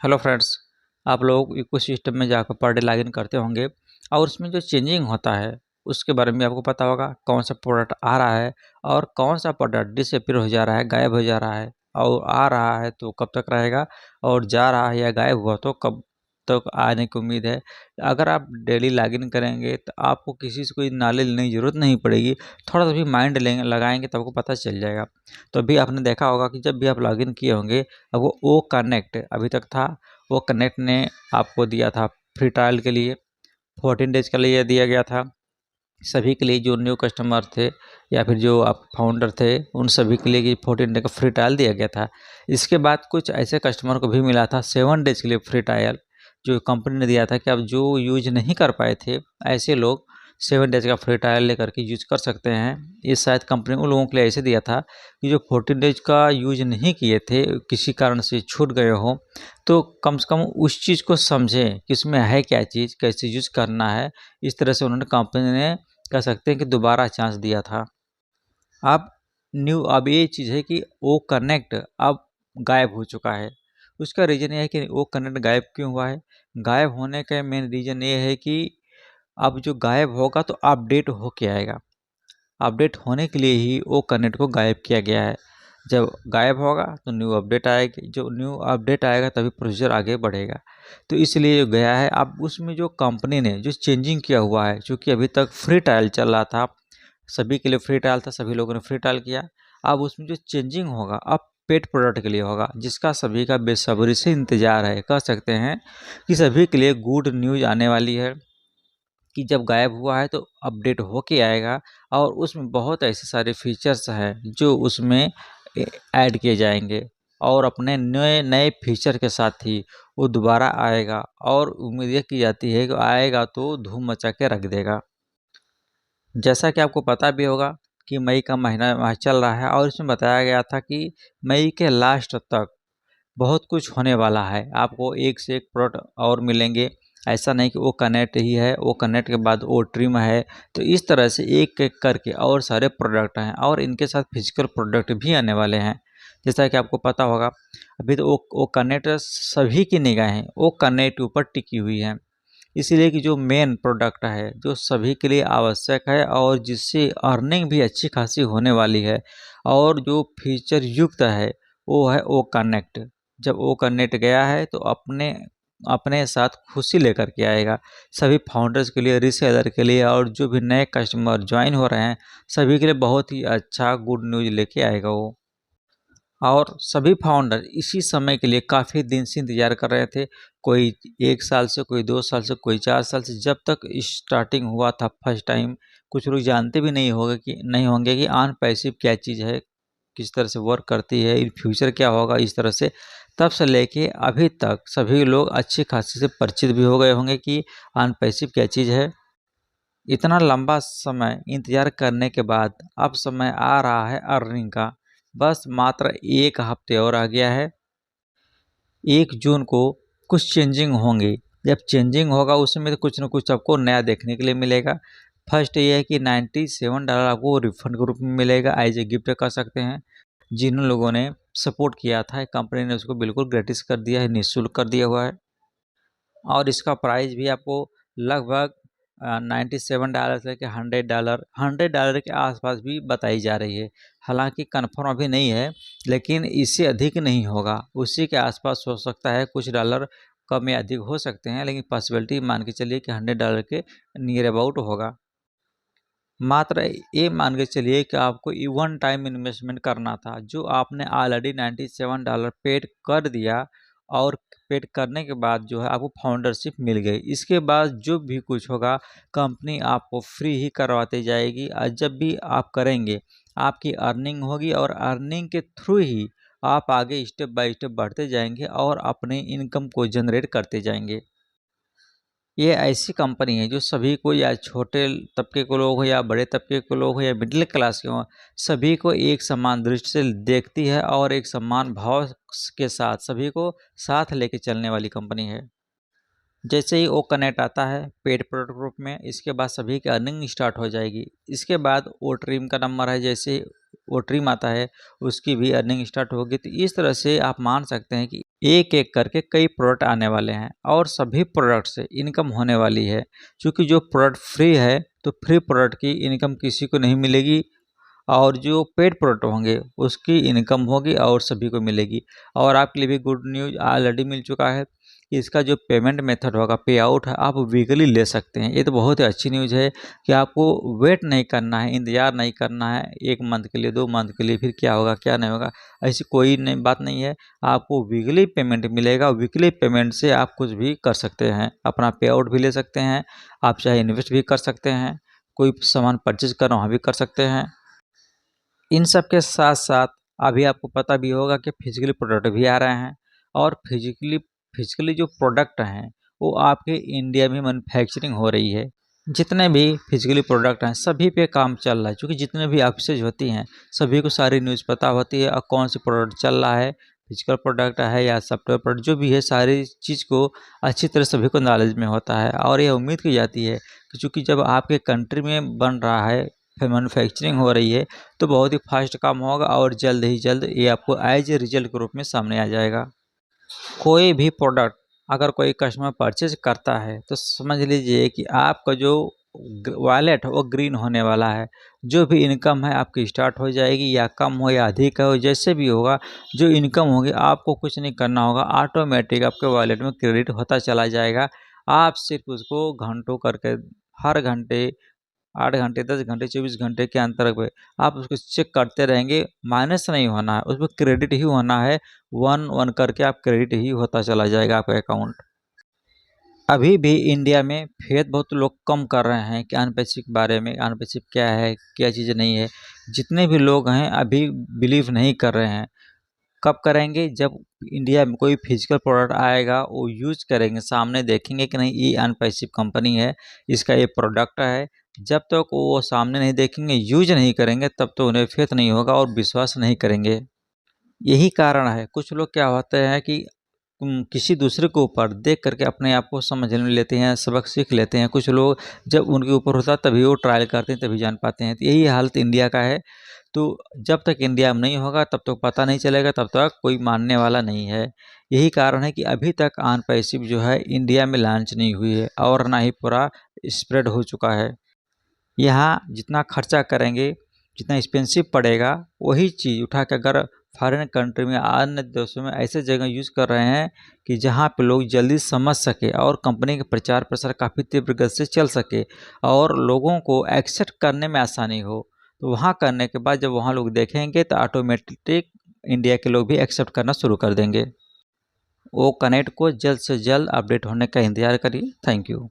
Hello friends. आप लोग ecosystem में जाकर पर डे लॉगिन करते होंगे और उसमें जो चेंजिंग होता है उसके बारे में आपको पता होगा। कौन सा प्रोडक्ट आ रहा है और कौन सा प्रोडक्ट डिसअपीयर हो जा रहा है, गायब हो जा रहा है, और आ रहा है तो कब तक रहेगा, और जा रहा है या गायब हुआ तो कब तक आने की उम्मीद है। अगर आप डेली लॉगिन करेंगे तो आपको किसी से कोई नॉलेज लेने की ज़रूरत नहीं पड़ेगी। थोड़ा सा भी माइंड लेंगे लगाएंगे तो आपको पता चल जाएगा। तो अभी आपने देखा होगा कि जब भी आप लॉगिन किए होंगे अब वो कनेक्ट अभी तक था। वो कनेक्ट ने आपको दिया था फ्री ट्रायल के लिए, 14 डेज के लिए दिया गया था सभी के लिए। जो न्यू कस्टमर थे या फिर जो आप फाउंडर थे उन सभी के लिए कि 14 डे का फ्री ट्रायल दिया गया था। इसके बाद कुछ ऐसे कस्टमर को भी मिला था 7 डेज के लिए फ्री ट्रायल, जो कंपनी ने दिया था कि अब जो यूज नहीं कर पाए थे ऐसे लोग 7 डेज का फ्री ट्रायल लेकर के यूज कर सकते हैं। ये शायद कंपनी उन लोगों के लिए ऐसे दिया था कि जो 14 डेज का यूज नहीं किए थे, किसी कारण से छूट गए हों, तो कम से कम उस चीज़ को समझें कि इसमें है क्या चीज़, कैसे यूज करना है। इस तरह से उन्होंने कंपनी ने कह सकते हैं कि दोबारा चांस दिया था। अब ये चीज़ है कि वो कनेक्ट अब गायब हो चुका है। उसका रीज़न ये है कि वो कनेक्ट गायब क्यों हुआ है। गायब होने का मेन रीज़न ये है कि अब जो गायब होगा तो अपडेट होके आएगा। अपडेट होने के लिए ही वो कनेक्ट को गायब किया गया है। जब गायब होगा तो न्यू अपडेट आएगी, जो न्यू अपडेट आएगा तभी प्रोसीजर आगे बढ़ेगा। तो इसलिए जो गया है, अब उसमें जो कंपनी ने जो चेंजिंग किया हुआ है, चूँकि अभी तक फ्री ट्रायल चल रहा था, सभी के लिए फ्री ट्रायल था, सभी लोगों ने फ्री ट्रायल किया। अब उसमें जो चेंजिंग होगा अब पेड प्रोडक्ट के लिए होगा, जिसका सभी का बेसब्री से इंतज़ार है। कह सकते हैं कि सभी के लिए गुड न्यूज़ आने वाली है कि जब गायब हुआ है तो अपडेट होके आएगा और उसमें बहुत ऐसे सारे फीचर्स हैं जो उसमें ऐड किए जाएंगे, और अपने नए नए फीचर के साथ ही वो दोबारा आएगा। और उम्मीद ये की जाती है कि आएगा तो धूम मचा के रख देगा। जैसा कि आपको पता भी होगा कि मई का महीना चल रहा है और इसमें बताया गया था कि मई के लास्ट तक बहुत कुछ होने वाला है। आपको एक से एक प्रोडक्ट और मिलेंगे। ऐसा नहीं कि वो कनेक्ट ही है, वो कनेक्ट के बाद वो ट्रिम है। तो इस तरह से एक एक करके और सारे प्रोडक्ट हैं और इनके साथ फिजिकल प्रोडक्ट भी आने वाले हैं। जैसा कि आपको पता होगा अभी तो वो कनेक्ट सभी की निगाहें वो कनेक्ट ऊपर टिकी हुई हैं। इसीलिए कि जो मेन प्रोडक्ट है जो सभी के लिए आवश्यक है और जिससे अर्निंग भी अच्छी खासी होने वाली है और जो फीचर युक्त है वो है ओ कनेक्ट। जब वो कनेक्ट गया है तो अपने अपने साथ खुशी लेकर के आएगा सभी फाउंडर्स के लिए, रीसेलर के लिए, और जो भी नए कस्टमर ज्वाइन हो रहे हैं सभी के लिए बहुत ही अच्छा गुड न्यूज़ लेके आएगा वो। और सभी फाउंडर इसी समय के लिए काफ़ी दिन से इंतज़ार कर रहे थे। कोई 1 साल से, कोई 2 साल से, कोई 4 साल से। जब तक स्टार्टिंग हुआ था फर्स्ट टाइम, कुछ लोग जानते भी नहीं होंगे कि अर्न पैसिव क्या चीज़ है, किस तरह से वर्क करती है, इन फ्यूचर क्या होगा इस तरह से। तब से लेके अभी तक सभी लोग अच्छी खासी से परिचित भी हो गए होंगे कि अर्न पैसिव क्या चीज़ है। इतना लंबा समय इंतज़ार करने के बाद अब समय आ रहा है अर्निंग का। बस मात्र 1 हफ्ते और आ गया है। 1 जून को कुछ चेंजिंग होंगी। जब चेंजिंग होगा उसमें तो कुछ न कुछ आपको नया देखने के लिए मिलेगा। फर्स्ट ये है कि $97 आपको रिफंड के रूप में मिलेगा, एज ए गिफ्ट कर सकते हैं। जिन लोगों ने सपोर्ट किया था कंपनी ने उसको बिल्कुल ग्रेटिस कर दिया है, निःशुल्क कर दिया हुआ है। और इसका प्राइस भी आपको लगभग $97 लेके $100 के आसपास भी बताई जा रही है। हालांकि कंफर्म अभी नहीं है, लेकिन इससे अधिक नहीं होगा, उसी के आसपास हो सकता है। कुछ डॉलर कम या अधिक हो सकते हैं, लेकिन पॉसिबिलिटी मान के चलिए कि $100 के नियर अबाउट होगा। मात्र ये मान के चलिए कि आपको वन टाइम इन्वेस्टमेंट करना था, जो आपने ऑलरेडी $97 पेड कर दिया, और पेड करने के बाद जो है आपको फाउंडरशिप मिल गई। इसके बाद जो भी कुछ होगा कंपनी आपको फ्री ही करवाती जाएगी, और जब भी आप करेंगे आपकी अर्निंग होगी, और अर्निंग के थ्रू ही आप आगे स्टेप बाय स्टेप बढ़ते जाएंगे और अपने इनकम को जनरेट करते जाएंगे। ये ऐसी कंपनी है जो सभी को, या छोटे तबके के लोग हो या बड़े तबके के लोग हो या मिडिल क्लास के हों, सभी को एक समान दृष्टि से देखती है और एक समान भाव के साथ सभी को साथ लेके चलने वाली कंपनी है। जैसे ही वो कनेक्ट आता है पेड प्रोडक्ट ग्रुप में, इसके बाद सभी की अर्निंग स्टार्ट हो जाएगी। इसके बाद ओ ट्रिम का नंबर है, जैसे ओ ट्रिम आता है उसकी भी अर्निंग स्टार्ट होगी। तो इस तरह से आप मान सकते हैं कि एक एक करके कई प्रोडक्ट आने वाले हैं और सभी प्रोडक्ट से इनकम होने वाली है। क्योंकि जो प्रोडक्ट फ्री है तो फ्री प्रोडक्ट की इनकम किसी को नहीं मिलेगी, और जो पेड प्रोडक्ट होंगे उसकी इनकम होगी और सभी को मिलेगी। और आपके लिए भी गुड न्यूज़ ऑलरेडी मिल चुका है कि इसका जो पेमेंट मेथड होगा, पे आउट है, आप वीकली ले सकते हैं। ये तो बहुत ही अच्छी न्यूज़ है कि आपको वेट नहीं करना है, इंतज़ार नहीं करना है 1 मंथ के लिए, 2 मंथ के लिए, फिर क्या होगा क्या नहीं होगा, ऐसी कोई नहीं बात नहीं है। आपको वीकली पेमेंट मिलेगा। वीकली पेमेंट से आप कुछ भी कर सकते हैं, अपना पे आउट भी ले सकते हैं, आप चाहे इन्वेस्ट भी कर सकते हैं, कोई सामान परचेज करना वहाँ भी कर सकते हैं। इन सब के साथ साथ अभी आपको पता भी होगा कि फिजिकली प्रोडक्ट भी आ रहे हैं, और फिजिकली जो प्रोडक्ट हैं वो आपके इंडिया में मैन्युफैक्चरिंग हो रही है। जितने भी फिजिकली प्रोडक्ट हैं सभी पे काम चल रहा है, क्योंकि जितने भी ऑफिसेज होती हैं सभी को सारी न्यूज़ पता होती है और कौन सी प्रोडक्ट चल रहा है, फिजिकल प्रोडक्ट है या सॉफ्टवेयर प्रोडक्ट, जो भी है सारी चीज़ को अच्छी तरह सभी को नॉलेज में होता है। और यह उम्मीद की जाती है कि चूँकि जब आपके कंट्री में बन रहा है, फिर मैन्युफैक्चरिंग हो रही है, तो बहुत ही फास्ट काम होगा और जल्द ही जल्द ये आपको एज ए रिजल्ट के रूप में सामने आ जाएगा। कोई भी प्रोडक्ट अगर कोई कस्टमर परचेज करता है तो समझ लीजिए कि आपका जो वॉलेट है वो ग्रीन होने वाला है। जो भी इनकम है आपकी स्टार्ट हो जाएगी, या कम हो या अधिक हो, जैसे भी होगा, जो इनकम होगी आपको कुछ नहीं करना होगा, ऑटोमेटिक आपके वॉलेट में क्रेडिट होता चला जाएगा। आप सिर्फ उसको घंटों करके, हर घंटे 8 घंटे, 10 घंटे, 24 घंटे के अंतर पे आप उसको चेक करते रहेंगे। माइनस नहीं होना है, उसमें क्रेडिट ही होना है। 1-1 करके आप क्रेडिट ही होता चला जाएगा आपका अकाउंट। अभी भी इंडिया में फेथ बहुत लोग कम कर रहे हैं कि अनपैसिव के बारे में, अनपैसिव क्या है, क्या चीज़ नहीं है। जितने भी लोग हैं अभी बिलीव नहीं कर रहे हैं। कब करेंगे? जब इंडिया में कोई फिजिकल प्रोडक्ट आएगा, वो यूज़ करेंगे, सामने देखेंगे कि नहीं ये अनपैसिव कंपनी है, इसका ये प्रोडक्ट है। जब तक वो सामने नहीं देखेंगे, यूज़ नहीं करेंगे, तब तो उन्हें फेथ नहीं होगा और विश्वास नहीं करेंगे। यही कारण है कुछ लोग क्या होते हैं कि किसी दूसरे के ऊपर देख करके अपने आप को समझ लेते हैं, सबक सीख लेते हैं। कुछ लोग जब उनके ऊपर होता है तभी वो ट्रायल करते हैं, तभी जान पाते हैं। तो यही हालत इंडिया का है। तो जब तक इंडिया में नहीं होगा तब तक पता नहीं चलेगा, तब तक कोई मानने वाला नहीं है। यही कारण है कि अभी तक ऑन पैसिव जो है इंडिया में लॉन्च नहीं हुई है, और ना ही पूरा स्प्रेड हो चुका है। यहाँ जितना खर्चा करेंगे, जितना एक्सपेंसिव पड़ेगा, वही चीज़ उठा के अगर फॉरेन कंट्री में, अन्य देशों में ऐसे जगह यूज़ कर रहे हैं कि जहाँ पे लोग जल्दी समझ सके और कंपनी के प्रचार प्रसार काफ़ी तीव्र गति से चल सके और लोगों को एक्सेप्ट करने में आसानी हो। तो वहाँ करने के बाद जब वहाँ लोग देखेंगे तो ऑटोमेटिक इंडिया के लोग भी एक्सेप्ट करना शुरू कर देंगे। वो कनेक्ट को जल्द से जल्द अपडेट होने का इंतज़ार करिए। Thank you.